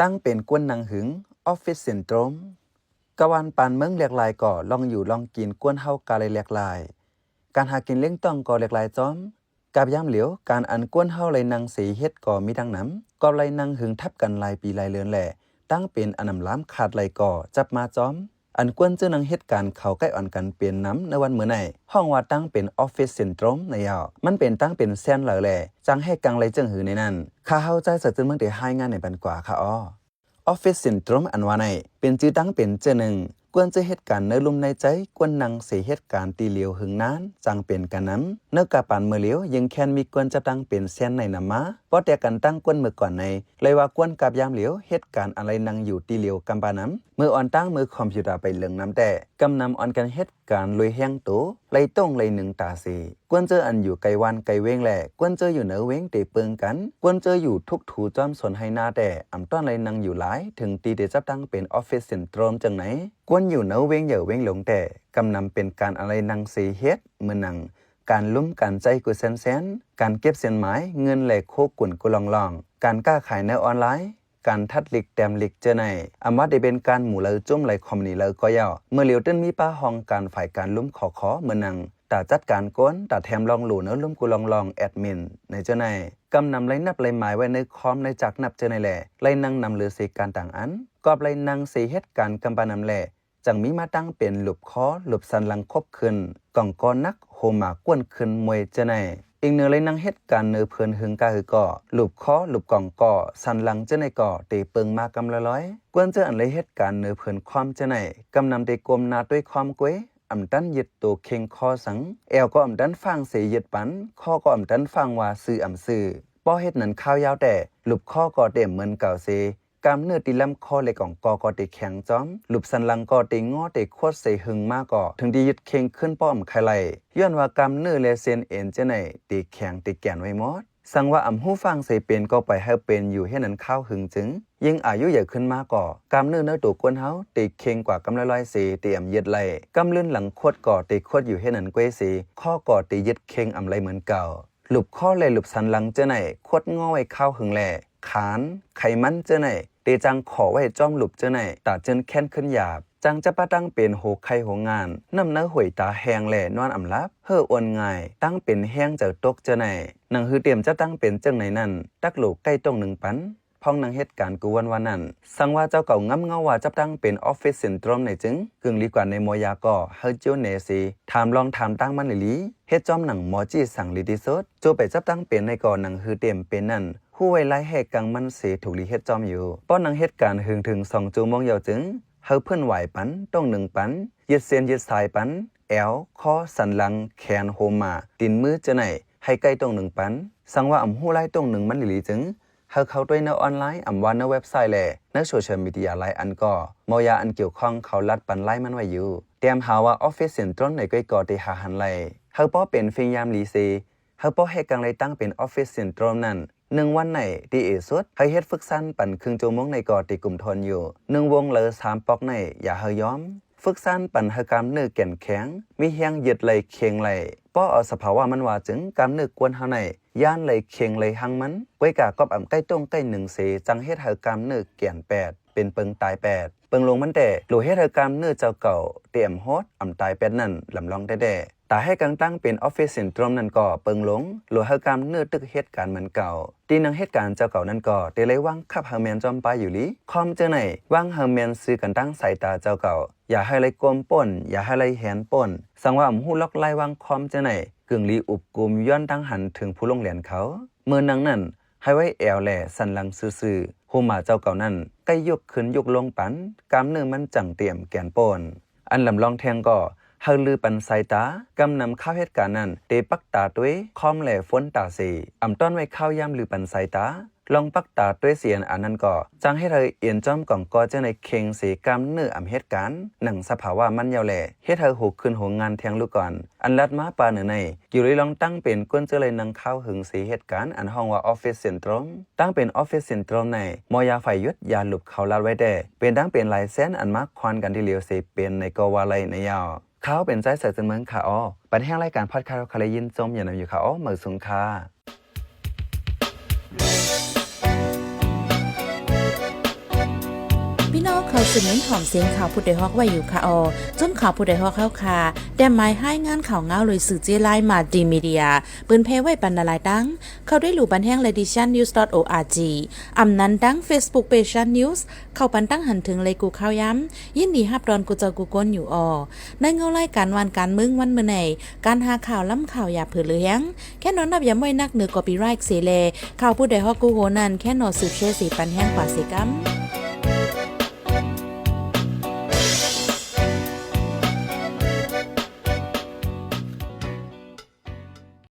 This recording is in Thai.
ตั้งเป็นกวนนางหึงออฟฟิศซินโดรมกะวันปานเมืองเรียกลายก่อลองอยู่ลองกินกวนเฮากาเลยเรียกลายการหากินเลี้ยงต้องก่อเรียกลายจ้อมกับยามเหลียวการอันกวนเฮาเลยนางสีเฮ็ดก่อมีดังน้ำก็เลยนางหึงทับกันลายปีลายเลือนแหล่ตั้งเป็นอันนำล้ำขาดไหลก่อจับมาจ้อมอันกวนเจ้านางเหตุการณ์เขาใกล้อ่อนกันเปลี่ยนน้ำในวันเมื่อไหนห้องว่าตั้งเป็นออฟฟิศซินโดรมในยาวมันเป็นตั้งเป็นแซนเหล่าแหล่จังให้กังเลยจึงหือในนั้นข้าเฮาใจสัตว์จึงเมืองได้ให้งานในบันกว่าค่ะออฟฟิศซินโดรมอันว่าในเป็นชื่อตั้งเป็นเจ้าหนึ่งกวนจะเหตุการณ์ในลุมในใจกวนนางเสียเหตุการณ์ตีเหลียวหึงนั้นจังเป็นกันนั้นเนื้อกาปานเมื่อเหลียวยังแค่นมีกวนจะตั้งเป็นแซนในนำมาเพราะแต่กันตั้งกวนเมื่อก่อนในเลยว่ากวนกับยามเหลียวเหตุการณ์อะไรนางอยู่ตีเหลียวกำปาน้ำเมื่ออ่อนตั้งมือคอมพิวเตอร์ไปเหลืองน้ำแต่กำนำอ่อนกันเหตุการณ์ลุยแห้งโตเลยต้องเลยหนึ่งตาสีกวนเจออันอยู่ไกลวันไกลเว้งแหล่กวนเจออยู่เหนือเว้งเตะเปิงกันกวนเจออยู่ทุกถูจอมสนให้หน้าแต่อ่ำต้อนเลยนางอยู่หลายถึงตีเดจับตั้งเป็นออฟฟิศซินโดรมจังไหนกวนอยู่เหนือเว้งเหย่อเว้งหลงแต่กำนำเป็นการอะไรนางสีเฮ็ดเมื่อนังการลุ้มการใจกุแสนการเก็บเส้นหมายเงินแหล่โคกุ่นกุลองการกล้าขายในออนไลน์การทัดลิกแต้มลิกเจอในอำว่าได้เป็นการหมู่เลยจุ่มไหลคอมนี่เลยก็ยาวเมื่อเหลียวต้นมีป้าห้องการฝ่ายการลุ้มขอเมื่อนังตาจัดการก้นตาแถมลองหลู่เนื้อลุ่มกุลองแอดมินในเจ้าในกำนำไล่นับไล่หมายไว้ในคอมในจักนับเจ้าในแหล่ไล่นั่งนำเรือเสการต่างอันกอบไล่นั่งเสเหตุการกำปานำแหล่จังมีมาตั้งเป็นหลุบคอหลุบสันลังคบขึ้นกล่องก้อนนักโฮมากวนขึ้นมวยเจ้าในอีกเนื้อเลยนั่งเหตุการณ์เนื้อเพื่อนหึงกาหือก่อหลุบคอหลุบกล่องก่อสันลังเจ้าในก่อเตเปิงมากำละร้อยกวนเจ้าอันเลยเหตุการณ์เนื้อเพื่อนความเจ้าในกำนำเตกลมนาด้วยความกวยอำดันยึดตัวเข่งคอสังแอวก็อำดันฟังเสียยึดปันข้อก็อำดันฟังว่าซื้ออำซื้อป้อเฮ็ดนั้นข้าวยาวแต่หลุบข้อก็เต็มเหมือนเก่าเซกำเนื้อตีลำคอเลยของก็เตแข็งจ้อมหลุบสันลังก็เตง้อเตโคตรเสหึงมากก็ถึงดียึดเข่งขึ้นป้อมใครไหลย้อนว่ากำเนื้อเลเซนเอ็นเจไหนตีแข็งตีแก่นไว้หมดสั่งว่าอำหู้ฟังใส่เป็นก็ไปให้เป็นอยู่ให้นั้นข้าวหึงจึงยิ่งอายุใหญ่ขึ้นมากก่อกำเนื้อตัวกวนเฮาตีเข่งกว่ากำลอยสีเตรียมยึดไหลกำลื่นหลังโคตรก่อตีโคตรอยู่ให้นั้นเกวสีข้อก่อตียึดเข่งอำไรเหมือนเก่าหลุบข้อเลยหลุบสันลังเจ้าไหนโคตรง้อไว้ข้าวหึงแหล่ขานไขมันเจ้าไหนเตจังขอไว้จ้อมหลุบเจ้าไหนตาเจินแค้นขึ้นหยาบจังจะปะตั้งเป็นโหไข่โหงานน้ำเนื้อหวยตาแหงแหล่นอนอำลับเฮ่ออ้วนง่ายตั้งเป็นแห้งจากตกเจ้าไหนหนังฮือเตรียมจะตั้งเป็นจังไหนนั่นตักโลกใกล้ตรงหนึ่งปันพ้องนางเหตุการณ์กูวันนั้นสั่งว่าเจ้าเก่าง้ำเงาว่าจับตั้งเป็นออฟฟิศซินโดรมในจึงกึ่งลีกว่าในมอยาก็เฮอเจียวเนซีถามลองถามตั้งมันลีเฮ็ดจอมหนังหมอจี้สั่งลีดิสดโจไปจับตั้งเป็นในก่อหนังฮือเตรียมเป็นนั่นผู้ไว้ไล่แหกกังมันเสถูกลีเฮ็ดจอมอยู่ป้อนนางเหตุการณ์หึงถึง2 ชั่วโมงยาวจึงเฮาเพิ่นไหวปันต้อง1ปันยึดเส้นยึดสายปันแอวคอสันหลังแขนโฮมาตีนมือจะไหนให้ใกล้ตรง1ปันสั่งว่าอำหู้ไล่ตรง1มันลีจึงเฮาเข้าด้วยในออนไลน์อำว่าในเว็บไซต์แลในโซเชียลมีเดียหลายอันก็มอยาอันเกี่ยวข้องเขาลัดปันไล่มันไว้อยู่เตรียมหาว่าออฟฟิศซินโดรมในก้อยก่อได้หาหันไล่เฮาป้อเป็นฟิงยามลีซีเฮาป้อให้กังไล่ตั้งเป็นออฟฟิศซินโดรมนั้น1วันไหนดีเอสุดให้เฮ็ดฝึกสั้นปั่นครึ่งชั่วโมงในก่อติกลุ่มทนอยู่1วงเลย3ปอกในอย่าเฮายอมฝึกสั้นปั่นให้กำเนื้อแก่นแข็งมีแฮงยึดไหลเคียงไหลป้อเอาสภาวะมันว่าจึงกำเนื้อกวนเฮาในย่านไหลเคียงไหลหังมันไว้กะกอบอ่ำใกล้ตรงใกล้1เสจังเฮ็ดให้กำเนื้อแก่น8เป็นเปิงตาย8เปิงลงมันแต่โลเฮ็ดให้กำเนื้อเจ้าเก่าเตรียมโฮดอ่ำตาย8นั่นลำลองได้แต่ให้กังตั้งเป็นออฟฟิศซินโดรมนั่นก็เปิงหลงหรือเฮากำเนื้อตึกเหตุการณ์เหมือนเก่าตีนังเหตุการณ์เจ้าเก่านั่นก็เตเลยว่างขับเฮาแมนจอมปาอยู่ลิคอมเจอไหนว่างเฮาแมนซื้อกันตั้งสายตาเจ้าเก่าอย่าให้ไรกลมป่นอย่าให้ไรแหนป่นสังว่าหูล็อกไล่ว่างคอมเจอไหนกึ่งลีอุบกุมย้อนตั้งหันถึงผู้ลงเหรียญเขาเมื่อนังนั่นให้ไว้แอวแหล่สันลังซื่อโฮมาเจ้าเก่านั่นใกล้ยกขึ้นยกลงปันกำเนื้อมันจังเตรียมแกนป่นอันลำลองแทงก็เฮาลือปันสายตากำนำข้าวเหตุการณ์นั้นเตปักตาด้วยคอมแหล่ฝนตาสีอำต้อนไว้ข้าวยามลือปันสายตาลองปักตาด้วยเสียนอันนั้นก็จังให้เธอเอียนจ้อมก่องก็จะในเข่งสีกำเนื้ออำเหตุการณ์หนังสภาวะมันยาวแหล่เฮ็ดเธอหูขึ้นหัวงานแทงลูกก่อนอันลัดมาปาเหนือในอยู่เลยลองตั้งเป็นก้นเจเลยนังข้าวหึงสีเหตุการณ์อันห้องว่าออฟฟิศซินโดรมตั้งเป็นออฟฟิศซินโดรมในมอยาไฟยุดยาหลุบเขาลัดไว้ได้เป็นตั้งเป็นลายเส้นอันมักควานกันที่เหลียวสีเป็นในกวาไลในยาวเขาเป็นใจใส่จนเมืองขาอ้อปันแห้งรายการพอดคาส์คาเลยินจมอย่านำอยู่ขาอ้อเหมือสูงคา เขาสืบเน้นหอมเสียงข่าวผู้ใดฮอกไว้อยู่ค่ะจนข่าวผู้ใดฮอกเข้าค่ะแต่หมายให้งานข่าวเงาเลยสื่อเจไลมาดีมีเดียปืนเพไว้บรรณาลายดังเข้าได้หลู่บันแห้ง lediciannews.org อำนั้นดัง Facebook page news เข้าปันตั้งหันถึงเลยกูข่าวย้ำยินดีฮับดอนกูเจอกูก้นอยู่ในเงาไล่การวันการมึงวันเมื่อไหนการหาข่าวล้ำข่าวอย่าเผือเลี้ยงแค่นอนนับอย่าไม่นักเหนือกอปีไรค์เสเลข่าวผู้ใดฮอกกูโหนันแค่นอสืบเชื่อสีปันแห้งกว่าสีกัม